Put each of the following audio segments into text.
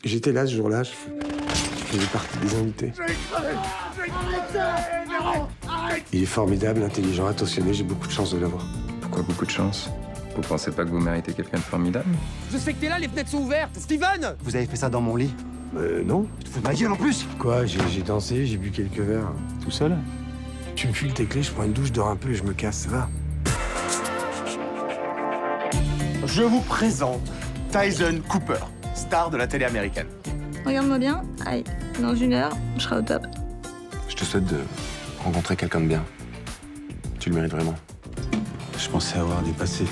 J'étais là ce jour-là, je faisais partie des invités. Il est formidable, intelligent, attentionné, j'ai beaucoup de chance de l'avoir. Pourquoi beaucoup de chance? Vous pensez pas que vous méritez quelqu'un de formidable? Je sais que t'es là, les fenêtres sont ouvertes. Steven! Vous avez fait ça dans mon lit? Non. Tu te fous de ma gueule en plus? Quoi, j'ai dansé, j'ai bu quelques verres. Tout seul? Tu me files tes clés, je prends une douche, je dors un peu et je me casse, ça va. Je vous présente Tyson Cooper, star de la télé américaine. Regarde-moi bien. Allez, dans 1 heure, je serai au top. Je te souhaite de rencontrer quelqu'un de bien. Tu le mérites vraiment. Je pensais avoir dépassé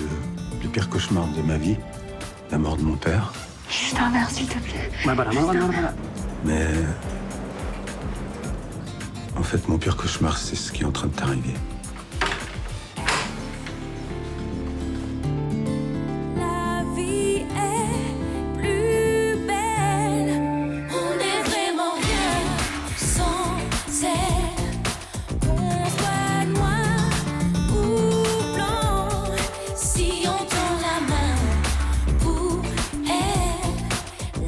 le pire cauchemar de ma vie, la mort de mon père. Juste un verre, s'il te plaît. Mais en fait, mon pire cauchemar, c'est ce qui est en train de t'arriver. La vie est plus belle. On n'est vraiment rien sans elle. Qu'on soit noir ou blanc, si on tend la main pour elle,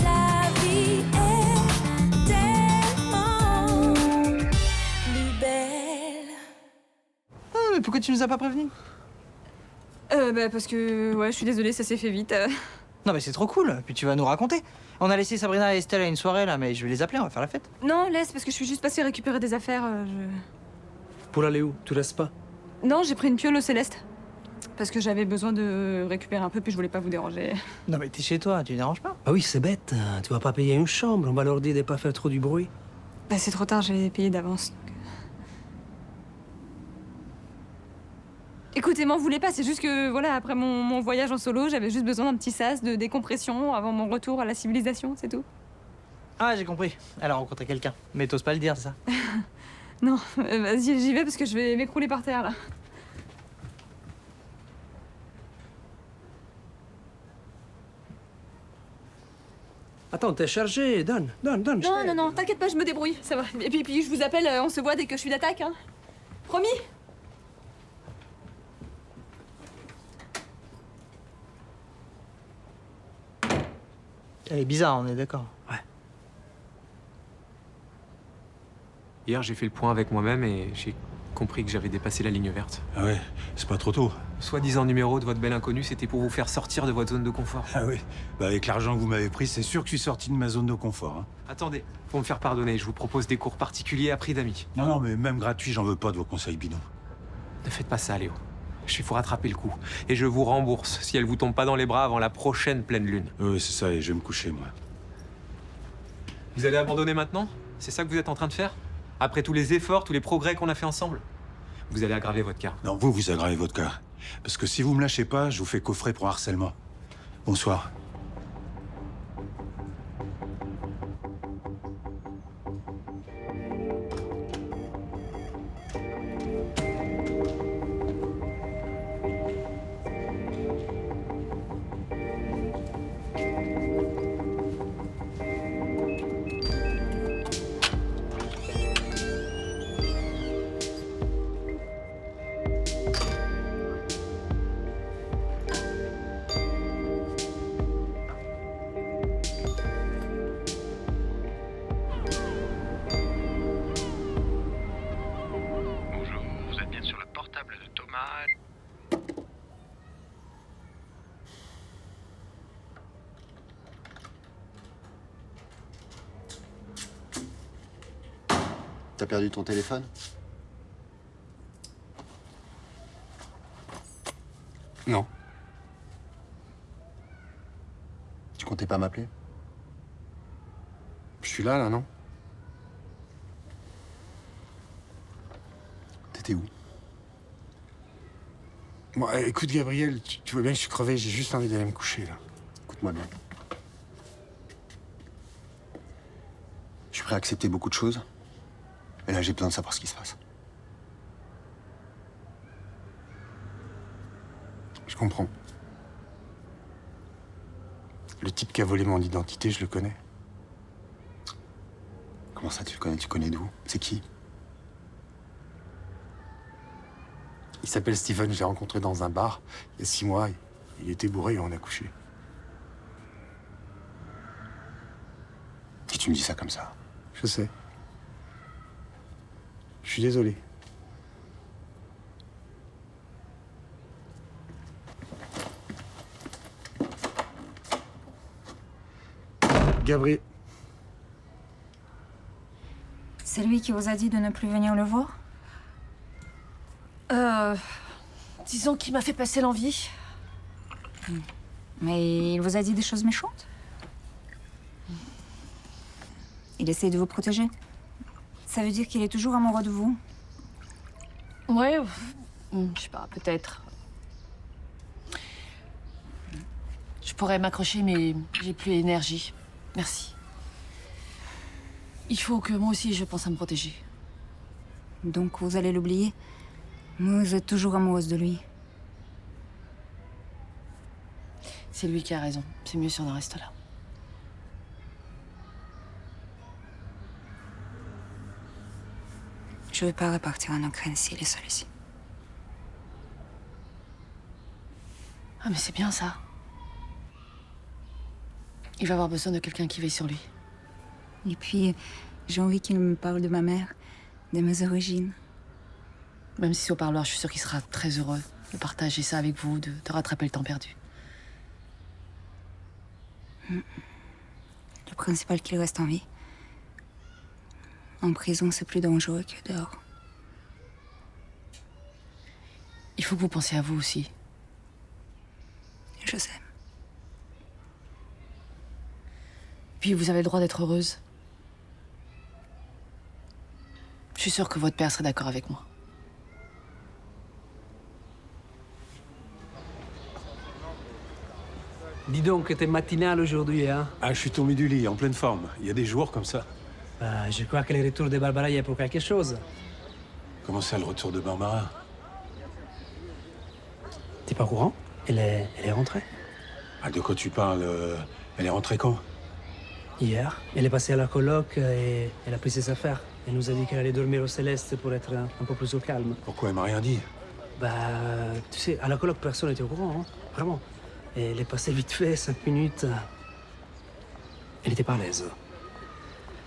la vie est tellement plus belle. Ah, mais pourquoi tu nous as pas prévenus? Parce que, ouais, je suis désolée, ça s'est fait vite. Non, mais c'est trop cool. Puis tu vas nous raconter. On a laissé Sabrina et Estelle à une soirée là, mais je vais les appeler, on va faire la fête. Non, laisse, parce que je suis juste passée récupérer des affaires. Pour aller où? Tu restes pas? Non, j'ai pris une piole au Céleste. Parce que j'avais besoin de récupérer un peu, puis je voulais pas vous déranger. Non, mais t'es chez toi, tu déranges pas? Ah oui, c'est bête. Tu vas pas payer une chambre. On va leur dire de pas faire trop du bruit. Bah, c'est trop tard, j'ai payé d'avance. Écoutez, m'en voulez pas, c'est juste que, voilà, après mon voyage en solo, j'avais juste besoin d'un petit sas de décompression avant mon retour à la civilisation, c'est tout. Ah, j'ai compris. Elle a rencontré quelqu'un. Mais t'oses pas le dire, c'est ça? Non, vas-y, j'y vais parce que je vais m'écrouler par terre, là. Attends, t'es chargé. Donne. Non, t'inquiète pas, je me débrouille, ça va. Et puis je vous appelle, on se voit dès que je suis d'attaque, hein. Promis? Elle est bizarre, on est d'accord. Hier, j'ai fait le point avec moi-même et j'ai compris que j'avais dépassé la ligne verte. Ah ouais, c'est pas trop tôt. Soi-disant numéro de votre belle inconnue, c'était pour vous faire sortir de votre zone de confort. Ah oui, bah avec l'argent que vous m'avez pris, c'est sûr que je suis sorti de ma zone de confort. Hein. Attendez, pour me faire pardonner, je vous propose des cours particuliers à prix d'amis. Non, mais même gratuit, j'en veux pas de vos conseils bidons. Ne faites pas ça, Léo. Il faut rattraper le coup. Et je vous rembourse si elle vous tombe pas dans les bras avant la prochaine pleine lune. Oui, c'est ça, et je vais me coucher, moi. Vous allez abandonner maintenant? C'est ça que vous êtes en train de faire? Après tous les efforts, tous les progrès qu'on a fait ensemble? Vous allez aggraver votre cas. Non, vous aggravez votre cas. Parce que si vous me lâchez pas, je vous fais coffrer pour harcèlement. Bonsoir. T'as perdu ton téléphone? Non. Tu comptais pas m'appeler? Je suis là, non? T'étais où? Bon, écoute, Gabriel, tu vois bien que je suis crevé, j'ai juste envie d'aller me coucher, là. Écoute-moi bien. Je suis prêt à accepter beaucoup de choses. Et là, j'ai besoin de savoir ce qui se passe. Je comprends. Le type qui a volé mon identité, je le connais. Comment ça, tu le connais? Tu connais d'où? C'est qui? Il s'appelle Steven, je l'ai rencontré dans un bar il y a 6 mois. Il était bourré et on a couché. tu me dis ça comme ça? Je sais. Je suis désolé. Gabriel. C'est lui qui vous a dit de ne plus venir le voir? Disons qu'il m'a fait passer l'envie. Mais il vous a dit des choses méchantes? Il essaie de vous protéger? Ça veut dire qu'il est toujours amoureux de vous? Ouais, je sais pas, peut-être. Je pourrais m'accrocher, mais j'ai plus l'énergie. Merci. Il faut que moi aussi je pense à me protéger. Donc vous allez l'oublier? Vous êtes toujours amoureuse de lui? C'est lui qui a raison. C'est mieux si on en reste là. Je vais pas repartir en Ukraine s'il est seul ici. Ah, mais c'est bien ça. Il va avoir besoin de quelqu'un qui veille sur lui. Et puis, j'ai envie qu'il me parle de ma mère, de mes origines. Même si c'est au parloir, je suis sûre qu'il sera très heureux de partager ça avec vous, de rattraper le temps perdu. Le principal qu'il reste en vie. En prison, c'est plus dangereux que dehors. Il faut que vous pensiez à vous aussi. Je sais. Puis vous avez le droit d'être heureuse. Je suis sûre que votre père serait d'accord avec moi. Dis donc que t'es matinal aujourd'hui, hein? Ah, je suis tombé du lit, en pleine forme. Il y a des jours comme ça. Bah, je crois que le retour de Barbara y est pour quelque chose. Comment ça, le retour de Barbara? T'es pas au courant? Elle est rentrée. Ah, de quoi tu parles? Elle est rentrée quand? Hier, elle est passée à la coloc et elle a pris ses affaires. Elle nous a dit qu'elle allait dormir au Céleste pour être un peu plus au calme. Pourquoi elle m'a rien dit? Bah, tu sais, à la coloc, personne n'était au courant, hein? Vraiment. Et elle est passée vite fait, 5 minutes. Elle était pas à l'aise.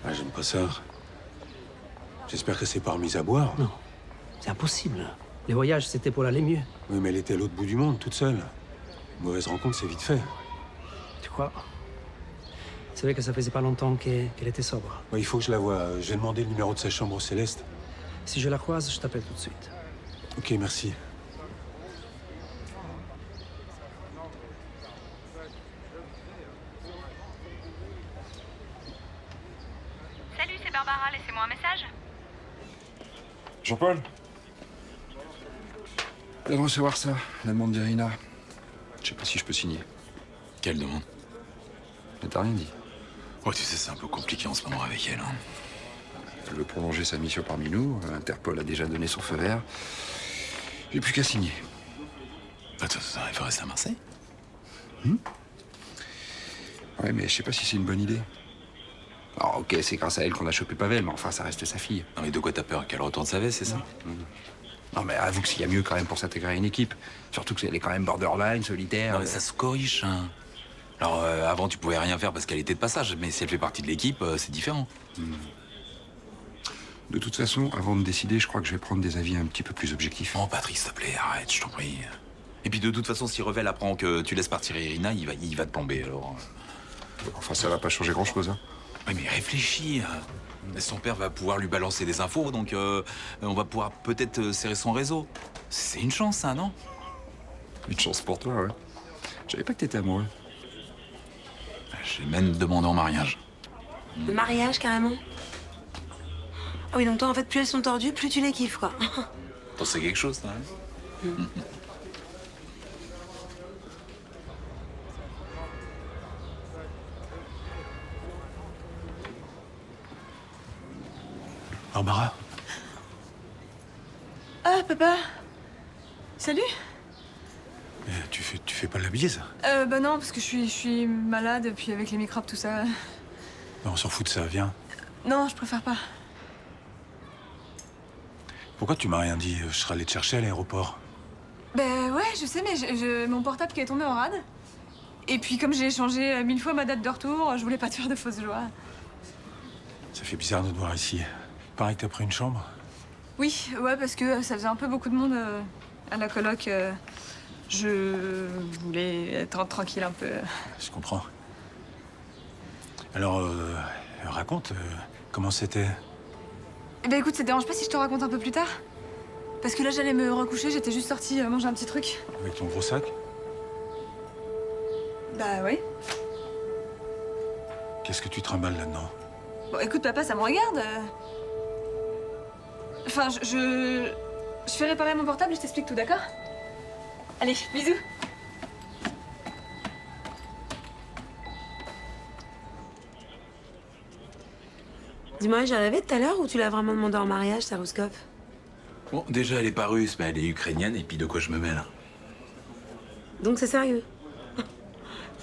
Ah, j'aime pas ça. J'espère que c'est pas remise à boire. Non, c'est impossible. Les voyages, c'était pour aller mieux. Oui, mais elle était à l'autre bout du monde, toute seule. Une mauvaise rencontre, c'est vite fait. Tu crois? C'est vrai que ça faisait pas longtemps qu'elle était sobre. Ouais, il faut que je la voie. J'ai demandé le numéro de sa chambre au Céleste. Si je la croise, je t'appelle tout de suite. Ok, merci. Salut, c'est Barbara, laissez-moi un message. Jean-Paul? Je viens de recevoir ça, la demande d'Irina. Je sais pas si je peux signer. Quelle demande? Elle t'a rien dit. Ouais, tu sais, c'est un peu compliqué en ce moment avec elle. Hein. Elle veut prolonger sa mission parmi nous. Interpol a déjà donné son feu vert. J'ai plus qu'à signer. Attends, il faut rester à Marseille? Ouais, mais je sais pas si c'est une bonne idée. Alors, ok, c'est grâce à elle qu'on a chopé Pavel, mais enfin, ça reste sa fille. Non, mais de quoi t'as peur? Qu'elle retourne sa veste, c'est ça? Non, mais avoue que s'il y a mieux quand même pour s'intégrer à une équipe. Surtout qu'elle est quand même borderline, solitaire. Non, mais ça se corrige, hein. Alors, avant, tu pouvais rien faire parce qu'elle était de passage, mais si elle fait partie de l'équipe, c'est différent. De toute façon, avant de décider, je crois que je vais prendre des avis un petit peu plus objectifs. Oh, Patrick, s'il te plaît, arrête, je t'en prie. Et puis, de toute façon, si Revel apprend que tu laisses partir Irina, il va te plomber, alors. Enfin, ça va pas changer grand-chose, hein. Oui, mais réfléchis. Son père va pouvoir lui balancer des infos, donc on va pouvoir peut-être serrer son réseau. C'est une chance, ça, non? Une chance pour toi, ouais. Je savais pas que t'étais amoureux. J'ai même demandé en mariage. Le mariage, carrément? Ah oui, donc toi, en fait, plus elles sont tordues, plus tu les kiffes, quoi. T'en sais quelque chose, toi, hein? Barbara? Ah, papa. Salut. Tu fais pas la bise? Bah non, parce que je suis malade, puis avec les microbes, tout ça. Non, on s'en fout de ça, viens. Non, je préfère pas. Pourquoi tu m'as rien dit? Je serais allé te chercher à l'aéroport. Ben ouais, je sais, mais mon portable qui est tombé en rade. Et puis comme j'ai changé 1000 fois ma date de retour, je voulais pas te faire de fausses joies. Ça fait bizarre de te voir ici. Pareil que t'as pris une chambre. Oui, ouais, parce que ça faisait un peu beaucoup de monde à la coloc. Je voulais être tranquille un peu. Je comprends. Alors, raconte, comment c'était? Eh ben écoute, ça te dérange pas si je te raconte un peu plus tard? Parce que là, j'allais me recoucher, j'étais juste sortie manger un petit truc. Avec ton gros sac? Bah oui. Qu'est-ce que tu trimbales là-dedans? Bon, écoute, papa, ça me regarde. Enfin, je fais réparer mon portable et je t'explique tout, d'accord? Allez, bisous. Dis-moi, j'ai rêvé tout à l'heure ou tu l'as vraiment demandé en mariage, Sarouskov? Bon, déjà, elle est pas russe, mais elle est ukrainienne, et puis de quoi je me mêle? Donc c'est sérieux?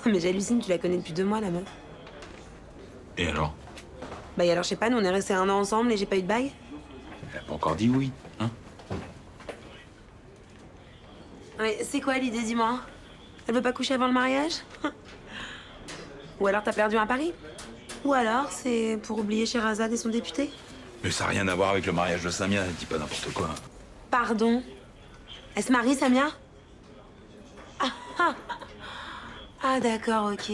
Mais j'hallucine, tu la connais depuis 2 mois, la meuf. Et alors? Bah et alors, je sais pas, nous on est restés 1 an ensemble et j'ai pas eu de bague? Elle a pas encore dit oui, hein? Ouais, c'est quoi l'idée, dis-moi? Elle veut pas coucher avant le mariage? Ou alors t'as perdu un pari? Ou alors c'est pour oublier Sherazade et son député? Mais ça n'a rien à voir avec le mariage de Samia, dis pas n'importe quoi. Pardon? Elle se marie, Samia? Ah d'accord, ok.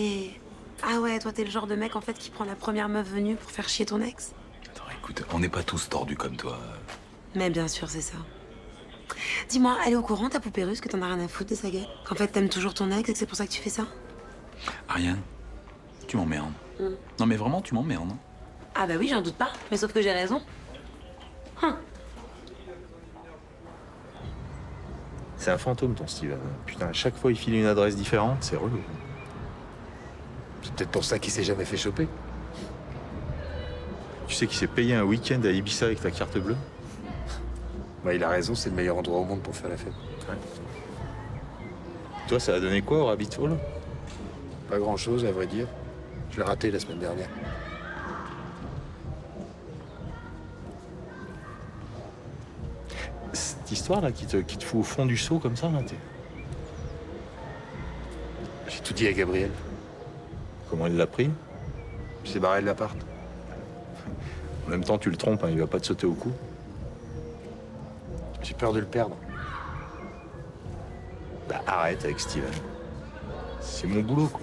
Ah ouais, toi t'es le genre de mec en fait qui prend la première meuf venue pour faire chier ton ex? Attends, écoute, on n'est pas tous tordus comme toi. Mais bien sûr, c'est ça. Dis-moi, elle est au courant, ta poupée russe, que t'en as rien à foutre de sa gueule? Qu'en fait t'aimes toujours ton ex et que c'est pour ça que tu fais ça? Ariane, tu m'emmerdes. Non mais vraiment, tu m'emmerdes. Ah bah oui, j'en doute pas, mais sauf que j'ai raison. C'est un fantôme, ton Steven. Putain, à chaque fois, il file une adresse différente, c'est relou. C'est peut-être pour ça qu'il s'est jamais fait choper. Tu sais qu'il s'est payé un week-end à Ibiza avec ta carte bleue? Bah, il a raison, c'est le meilleur endroit au monde pour faire la fête. Ouais. Toi, ça a donné quoi au Rabbit Hole? Pas grand-chose, à vrai dire. Je l'ai raté la semaine dernière. Cette histoire-là qui te fout au fond du seau comme ça, là, J'ai tout dit à Gabriel. Comment elle l'a pris? Il s'est barré de l'appart. En même temps, tu le trompes, hein, il va pas te sauter au cou. J'ai peur de le perdre. Bah arrête avec Steven. C'est mon boulot, quoi.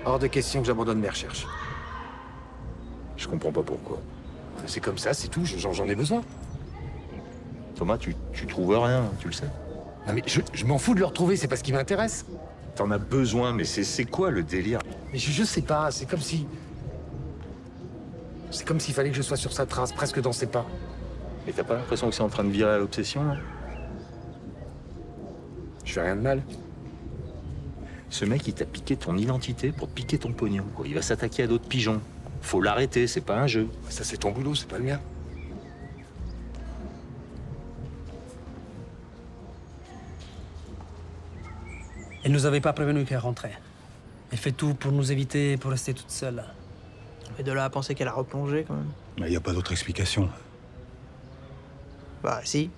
Hors de question que j'abandonne mes recherches. Je comprends pas pourquoi. C'est comme ça, c'est tout, j'en ai besoin. Thomas, tu trouves rien, tu le sais. Non mais je m'en fous de le retrouver, c'est pas ce qui m'intéresse. T'en as besoin, mais c'est quoi le délire? Mais je sais pas, c'est comme si... C'est comme s'il fallait que je sois sur sa trace, presque dans ses pas. Mais t'as pas l'impression que c'est en train de virer à l'obsession, là? Je fais rien de mal. Ce mec, il t'a piqué ton identité pour te piquer ton pognon, quoi. Il va s'attaquer à d'autres pigeons. Faut l'arrêter, c'est pas un jeu. Ça, c'est ton boulot, c'est pas le mien. Elle nous avait pas prévenu qu'elle rentrait. Elle fait tout pour nous éviter, pour rester toute seule. Et de là à penser qu'elle a replongé, quand même. Il n'y a pas d'autre explication. Bah, si.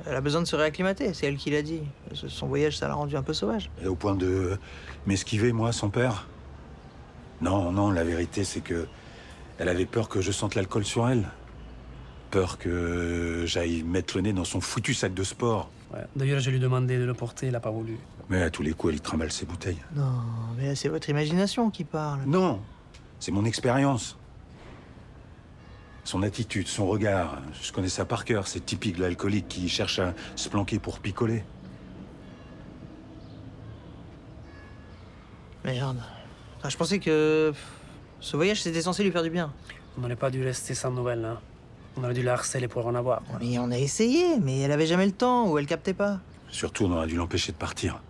Elle a besoin de se réacclimater, c'est elle qui l'a dit. Son voyage, ça l'a rendu un peu sauvage. Et au point de m'esquiver, moi, son père? Non, la vérité, c'est que elle avait peur que je sente l'alcool sur elle. Peur que j'aille mettre le nez dans son foutu sac de sport. Ouais. D'ailleurs, je lui ai demandé de le porter, il a pas voulu. Mais à tous les coups, elle y trimballe ses bouteilles. Non, mais c'est votre imagination qui parle. Non, c'est mon expérience. Son attitude, son regard, je connais ça par cœur. C'est typique de l'alcoolique qui cherche à se planquer pour picoler. Merde. Ah, je pensais que ce voyage, c'était censé lui faire du bien. On n'aurait pas dû rester sans nouvelles, hein. On aurait dû la harceler pour en avoir. Mais on a essayé, mais elle avait jamais le temps ou elle captait pas. Surtout, on aurait dû l'empêcher de partir.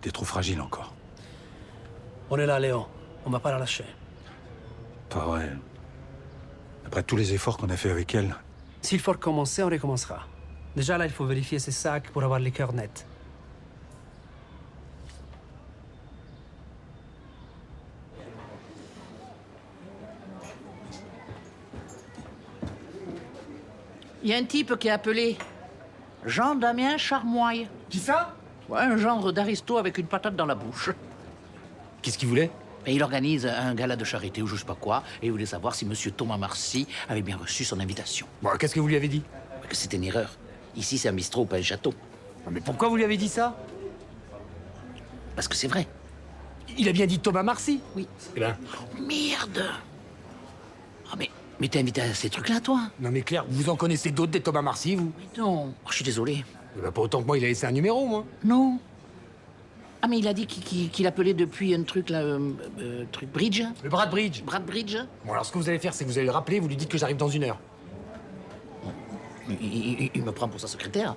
T'es trop fragile encore. On est là, Léon. On va pas la lâcher. Pas vrai. Après tous les efforts qu'on a fait avec elle. S'il faut recommencer, on recommencera. Déjà, là, il faut vérifier ses sacs pour avoir les cœurs nets. Il y a un type qui est appelé Jean-Damien Charmoille. Qui ça? Ouais, un gendre d'aristo avec une patate dans la bouche. Qu'est-ce qu'il voulait? Et il organise un gala de charité ou je sais pas quoi, et il voulait savoir si monsieur Thomas Marcy avait bien reçu son invitation. Bon, qu'est-ce que vous lui avez dit? Que c'était une erreur. Ici, c'est un bistrot, pas un château. Mais pourquoi vous lui avez dit ça? Parce que c'est vrai. Il a bien dit Thomas Marcy. Oui. Eh ben... Merde. Ah, mais t'es invité à ces trucs-là, toi? Non mais Claire, vous en connaissez d'autres des Thomas Marcy, vous? Non. Oh, je suis désolé. Eh ben, pas autant que moi, il a laissé un numéro, moi. Non. Ah, mais il a dit qu'il appelait depuis un truc, là, truc Bridge. Le Brad Bridge. Brad Bridge. Bon, alors ce que vous allez faire, c'est que vous allez le rappeler, vous lui dites que j'arrive dans 1 heure. Il me prend pour sa secrétaire.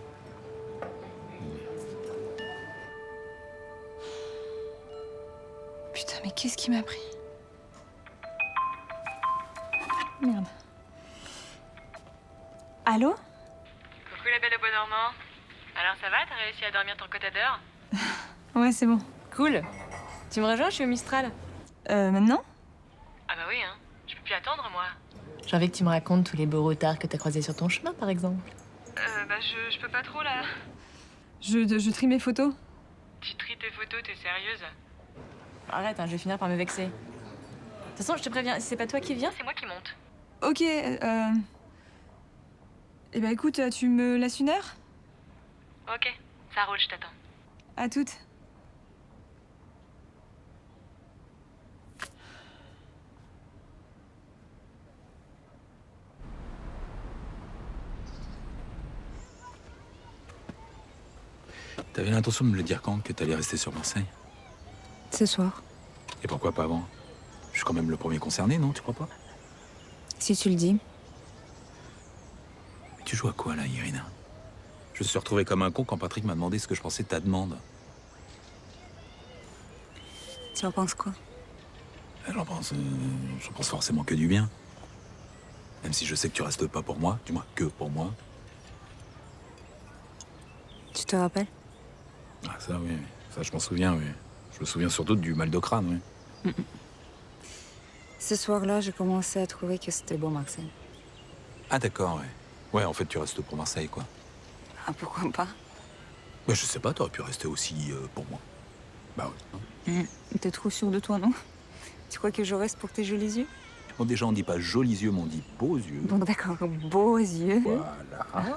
Putain, mais qu'est-ce qui m'a pris? Merde. Allô? Coucou la belle au bois dormant. Alors ça va, t'as réussi à dormir ton quota d'heure? Ouais, c'est bon. Cool. Tu me rejoins, je suis au Mistral. Maintenant? Ah bah oui, hein. Je peux plus attendre, moi. J'ai envie que tu me racontes tous les beaux retards que t'as croisés sur ton chemin, par exemple. Bah je peux pas trop, là. Je trie mes photos. Tu tries tes photos, t'es sérieuse? Arrête, hein, je vais finir par me vexer. De toute façon, je te préviens, si c'est pas toi qui viens, C'est moi qui monte. Ok, Eh ben écoute, tu me laisses 1 heure? Ok, ça roule, je t'attends. À toutes. T'avais l'intention de me le dire quand que t'allais rester sur Marseille? Ce soir. Et pourquoi pas avant? Je suis quand même le premier concerné, non? Tu crois pas? Si tu le dis. Mais tu joues à quoi, là, Irina? Je me suis retrouvé comme un con quand Patrick m'a demandé ce que je pensais de ta demande. Tu en penses quoi? J'en pense forcément que du bien. Même si je sais que tu restes pas pour moi, du moins que pour moi. Tu te rappelles? Ah, ça, oui. Ça, je m'en souviens, oui. Je me souviens surtout du mal de crâne, oui. Ce soir-là, j'ai commencé à trouver que c'était bon, Marseille. Ah, d'accord, ouais. Ouais, en fait, tu restes pour Marseille, quoi. Ah, pourquoi pas? Ouais, je sais pas, t'aurais pu rester aussi pour moi. Bah ouais. T'es trop sûr de toi, non? Tu crois que je reste pour tes jolis yeux? Bon, déjà, on dit pas jolis yeux, mais on dit beaux yeux. Bon, d'accord, beaux yeux. Voilà.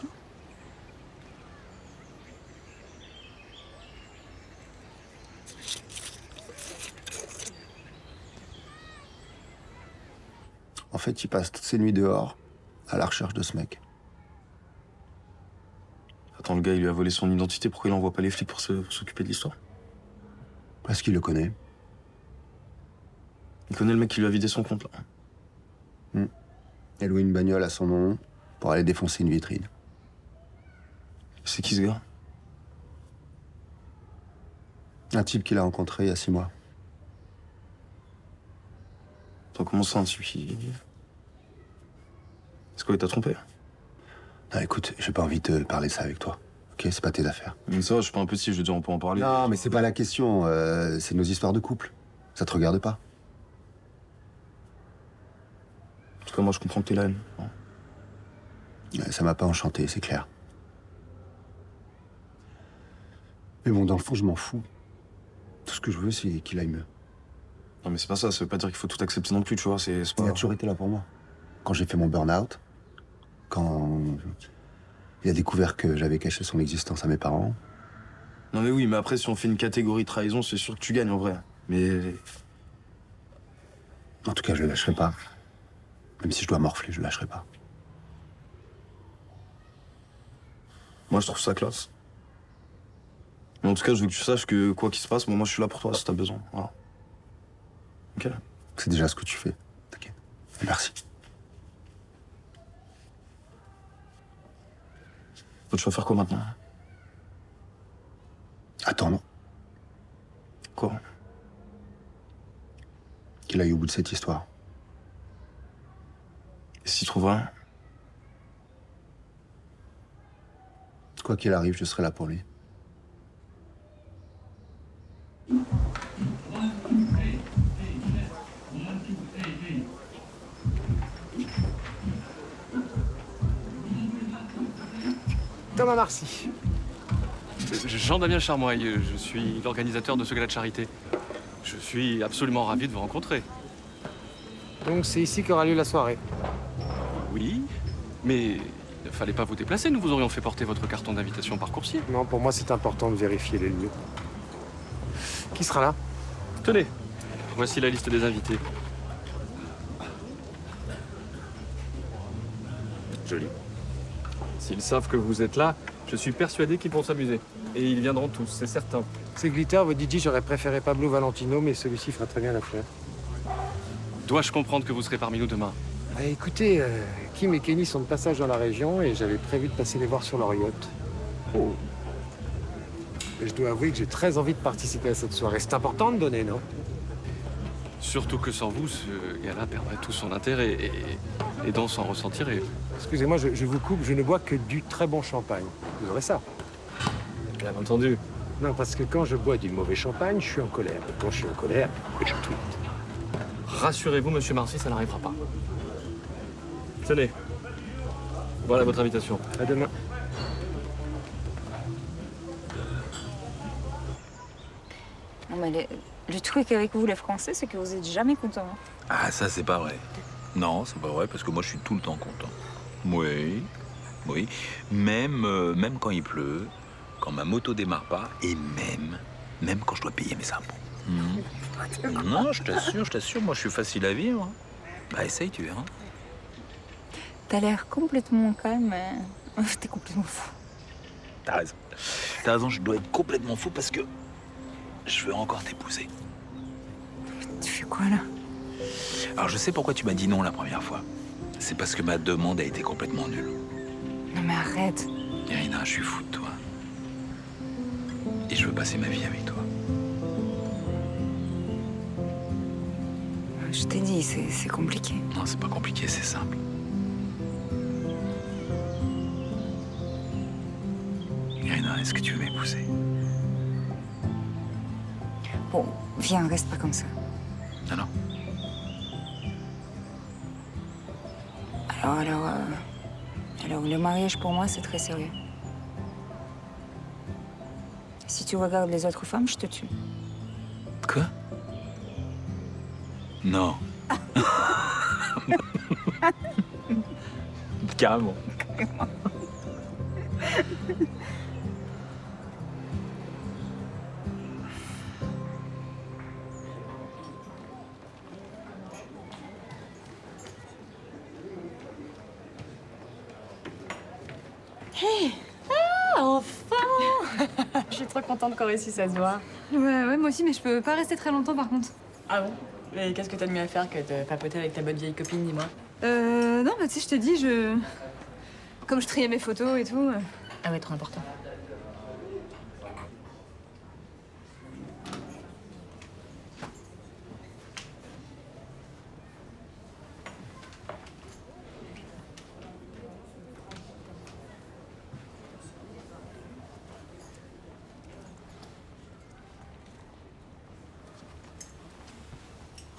En fait, il passe toutes ses nuits dehors, à la recherche de ce mec. Attends, le gars, il lui a volé son identité, pourquoi il envoie pas les flics pour s'occuper de l'histoire? Parce qu'il le connaît. Il connaît le mec qui lui a vidé son compte, là. Il a loué une bagnole à son nom pour aller défoncer une vitrine. C'est qui, ce gars? Un type qu'il a rencontré il y a 6 mois. Attends, comment ça, un type qui... C'est quoi, il t'a trompé? Non, écoute, j'ai pas envie de parler de ça avec toi. Ok, c'est pas tes affaires. Mais ça va, je suis pas un petit, je veux dire, on peut en parler. Non, mais c'est pas la question. C'est nos histoires de couple. Ça te regarde pas. En tout cas, moi, je comprends que t'es la haine. Ça m'a pas enchanté, c'est clair. Mais bon, dans le fond, je m'en fous. Tout ce que je veux, c'est qu'il aille mieux. Non, mais c'est pas ça, ça veut pas dire qu'il faut tout accepter non plus, tu vois, c'est pas... Il a toujours été là pour moi. Quand j'ai fait mon burn-out, quand il a découvert que j'avais caché son existence à mes parents. Non mais oui, mais après, si on fait une catégorie trahison, c'est sûr que tu gagnes, en vrai. Mais... En tout cas, je le lâcherai pas. Même si je dois morfler, je le lâcherai pas. Moi, je trouve ça classe. Mais en tout cas, je veux que tu saches que, quoi qu'il se passe, moi, je suis là pour toi, si t'as besoin. Voilà. Ok? C'est déjà ce que tu fais. T'inquiète. Merci. Toi, tu vas faire quoi maintenant? Attends, Quoi? Qu'il aille au bout de cette histoire. Et s'il trouve rien? Quoi qu'il arrive, je serai là pour lui. Thomas Marcy. Jean-Damien Charmoy, je suis l'organisateur de ce gala de charité. Je suis absolument ravi de vous rencontrer. Donc c'est ici qu'aura lieu la soirée. Oui, mais il ne fallait pas vous déplacer. Nous vous aurions fait porter votre carton d'invitation par coursier. Non, pour moi c'est important de vérifier les lieux. Qui sera là? Tenez, voici la liste des invités. Joli. S'ils savent que vous êtes là, je suis persuadé qu'ils vont s'amuser. Et ils viendront tous, c'est certain. C'est Glitter, votre DJ, j'aurais préféré Pablo Valentino, mais celui-ci fera très bien l'affaire. Dois-je comprendre que vous serez parmi nous demain? Écoutez, Kim et Kenny sont de passage dans la région et j'avais prévu de passer les voir sur leur yacht. Oh. Et je dois avouer que j'ai très envie de participer à cette soirée. C'est important de donner, non? Surtout que sans vous, ce gala perdrait tout son intérêt et donc s'en ressentirait. Excusez-moi, je vous coupe, je ne bois que du très bon champagne. Vous aurez ça? Bien entendu. Non, parce que quand je bois du mauvais champagne, je suis en colère. Et quand je suis en colère, je tweete. Rassurez-vous, monsieur Marcy, ça n'arrivera pas. Tenez. Voilà votre invitation. À demain. Non, mais le truc avec vous, les Français, c'est que vous êtes jamais contents. Ah, ça, c'est pas vrai. Non, c'est pas vrai, parce que moi, je suis tout le temps content. Oui, oui. Même quand il pleut, quand ma moto démarre pas, et même quand je dois payer mes impôts. Non, je t'assure, moi, je suis facile à vivre. Bah, essaye, tu verras. T'as l'air complètement calme, mais t'es complètement fou. T'as raison. T'as raison, je dois être complètement fou parce que je veux encore t'épouser. Tu fais quoi, là? Alors, je sais pourquoi tu m'as dit non la première fois. C'est parce que ma demande a été complètement nulle. Non, mais arrête. Irina, je suis fou de toi. Et je veux passer ma vie avec toi. Je t'ai dit, c'est compliqué. Non, c'est pas compliqué, c'est simple. Irina, est-ce que tu veux m'épouser? Bon, viens, reste pas comme ça. Alors? Alors, le mariage pour moi, c'est très sérieux. Si tu regardes les autres femmes, je te tue. Quoi? Non. Carrément. Hey! Ah, enfin! Je suis trop contente qu'on réussisse à se voir. Ouais, moi aussi, mais je peux pas rester très longtemps par contre. Ah bon? Mais qu'est-ce que t'as de mieux à faire que de papoter avec ta bonne vieille copine, dis-moi? Non, bah tu sais, je te dis, comme je triais mes photos et tout. Ah ouais, trop important.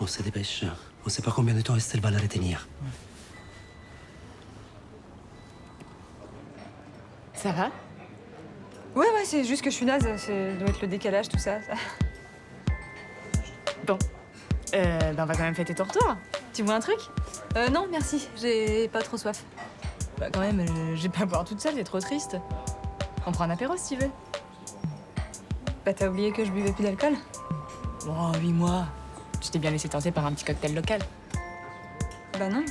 On se dépêche. On sait pas combien de temps Estelle va la retenir. Ça va? Ouais, c'est juste que je suis naze. Ça doit être le décalage, tout ça. Bon. On va quand même fêter ton retour. Tu bois un truc? Non, merci. J'ai pas trop soif. Bah quand même, je vais pas boire toute seule, t'es trop triste. On prend un apéro si tu veux. Bah t'as oublié que je buvais plus d'alcool? Oh, 8 mois. Tu t'es bien laissé tenter par un petit cocktail local. Bah non.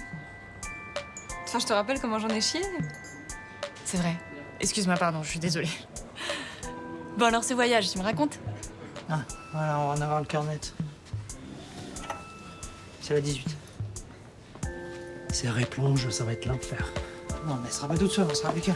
Enfin, je te rappelle comment j'en ai chié. C'est vrai. Excuse-moi, pardon, je suis désolée. Bon alors, ce voyage, tu me racontes? Ah, voilà, on va en avoir le cœur net. C'est la 18. Si elle replonge, ça va être l'enfer. Non, mais elle sera pas toute seule, on sera avec elle.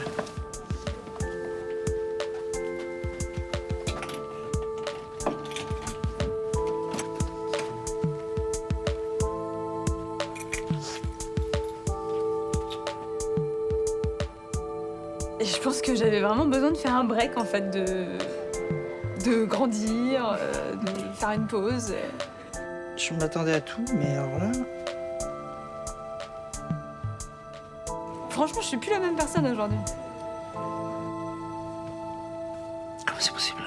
Et je pense que j'avais vraiment besoin de faire un break, en fait, de grandir, de faire une pause. Je m'attendais à tout, mais alors là... Franchement, je suis plus la même personne aujourd'hui. Comment c'est possible?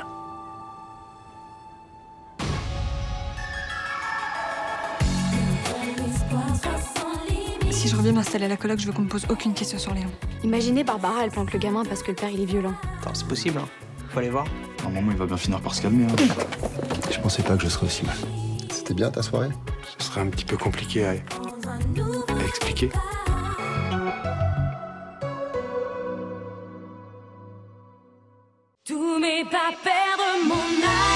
Si je reviens m'installer à la coloc, je veux qu'on me pose aucune question sur Léon. Imaginez Barbara, elle plante le gamin parce que le père il est violent. Attends, c'est possible, hein. Faut aller voir. Normalement, il va bien finir par se calmer. Hein. Je pensais pas que je serais aussi mal. C'était bien ta soirée? Ce serait un petit peu compliqué à expliquer. Tout mais pas perdre mon âme.